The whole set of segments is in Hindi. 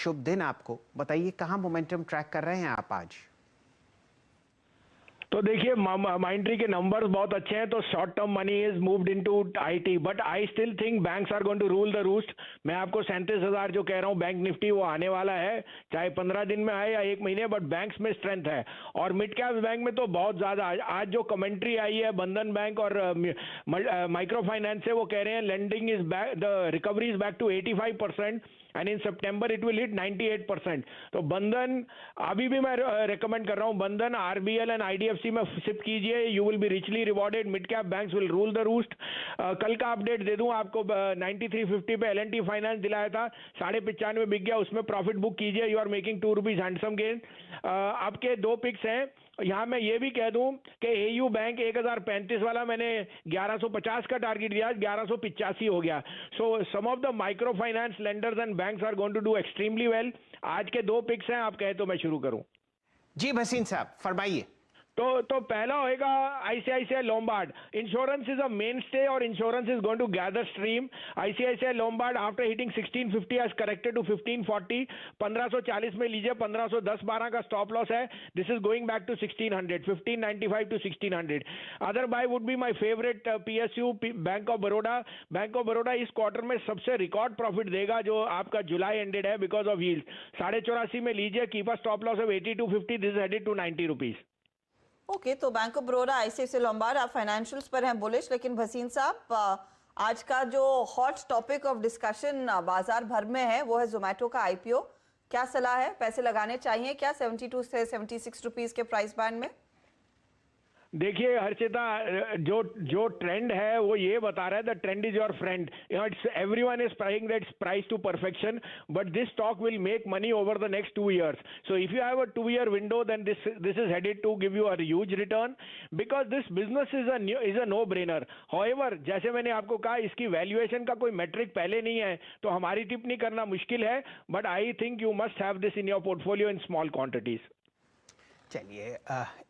शुभ दिन आपको। बताइए कहाँ मोमेंटम ट्रैक कर रहे हैं आप आज? तो देखिए माइंड्री के नंबर्स बहुत अच्छे हैं, तो short term money is moved into IT, but I still think banks are going to rule the roost. मैं आपको 37,000 जो कह रहा हूँ बैंक निफ्टी, वो आने वाला है, चाहे 15 दिन में आए या 1 महीने, बट बैंक्स में स्ट्रेंथ है। और मिड कैप बैंक में तो बहुत ज्यादा आज जो कमेंट्री आई है बंधन बैंक और माइक्रो फाइनेंस से, वो कह रहे हैं lending is back, the recovery is back to 85% and in September it will hit 98%। तो बंधन अभी भी मैं रेकमेंड कर रहा हूं, बंधन, आरबीएल एंड आईडीएफसी में शिफ्ट कीजिए, you will be richly rewarded. Mid cap banks will rule the roost. कल का अपडेट दे दूं आपको, 9350 पे एल&टी फाइनेंस दिलाया था, 95.5 बिक गया, उसमें प्रॉफिट बुक कीजिए, you are making ₹2 handsome gain. आपके 2 पिक्स हैं यहाँ। मैं ये भी कह दूं कि एयू बैंक 1035 वाला मैंने 1150 का टारगेट दिया, 1185 हो गया। So some of the micro finance lenders and banks are going to do extremely well. आज के 2 पिक्स हैं, आप कहे तो मैं शुरू करूं। जी भसीन साहब फरमाइए। तो पहला होएगा ICICI Lombard. Insurance is a mainstay और insurance is going to gather stream. ICICI Lombard after hitting 1650 has corrected to 1540, 1540 में लीजिए, 1510-12 का स्टॉप लॉस है। This is going back to 1600, 1595 to 1600। Other buy would be my favourite PSU, bank of Baroda. Bank of Baroda इस क्वार्टर में सबसे रिकॉर्ड प्रॉफिट देगा जो आपका जुलाई एंडेड है, बिकॉज ऑफ यील्ड। 84.5 में लीजिए, keep a stop loss of 8250, this is headed to 90 rupees. Okay, तो bank of Baroda, ICICI Lombard, आप फाइनेंशियल्स पर हैं बुलिश। लेकिन भसीन साहब, आज का जो हॉट टॉपिक ऑफ डिस्कशन बाजार भर में है वो है जोमेटो का आईपीओ। क्या सलाह है, पैसे लगाने चाहिए क्या 72 से 76 रुपीस के प्राइस बैंड में? देखिए हर्षिता, जो ट्रेंड है वो ये बता रहा है, the trend is your friend. It's everyone is pricing that price to perfection, but this stock will make money over the next 2 years. So if you have a 2-year window, then this is headed to give you a huge return, because this business is a no brainer. However, जैसे मैंने आपको कहा, इसकी वैल्यूएशन का कोई मेट्रिक पहले नहीं है, तो हमारी टिप्पणी करना मुश्किल है, but I think you must have this in your portfolio in small quantities. चलिए,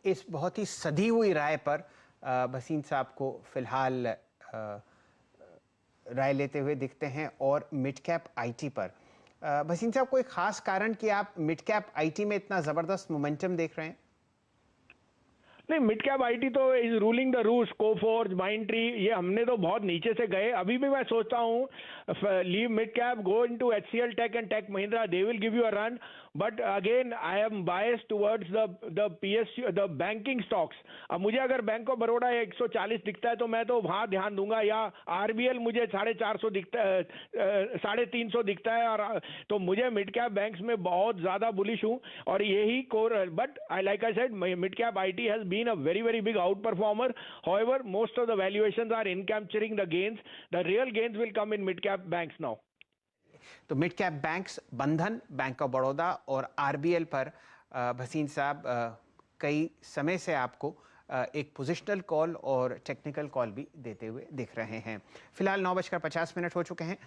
इस बहुत ही सधी हुई राय पर भसीन साहब को फिलहाल राय लेते हुए दिखते हैं। और मिड कैप आईटी पर भसीन साहब, कोई खास कारण कि आप मिड कैप आईटी में इतना जबरदस्त मोमेंटम देख रहे हैं? नहीं, मिड कैप आईटी तो is ruling the rules. Coforge, Mindtree, ये हमने तो बहुत नीचे से गए। अभी भी मैं सोचता हूँ leave mid cap, go into HCL Tech and Tech Mahindra, they will give you a run, but again I am biased towards the PSU, the banking stocks. अब मुझे अगर बैंक ऑफ बड़ौदा 140 दिखता है तो मैं तो वहां ध्यान दूंगा, या आरबीएल मुझे 450 दिखता है, 350 दिखता है, और तो मुझे मिड कैप बैंक्स में बहुत ज्यादा बुलिश हूं। और यही core, but I like I said, mid cap IT has been a very big outperformer. However, most of the valuations are in capturing the gains. The real gains will come in mid cap banks now. तो मिड कैप बैंक्स, बंधन, बैंक ऑफ बड़ौदा और आरबीएल पर भसीन साहब कई समय से आपको एक पोजिशनल कॉल और टेक्निकल कॉल भी देते हुए दिख रहे हैं। फिलहाल 9:50 हो चुके हैं।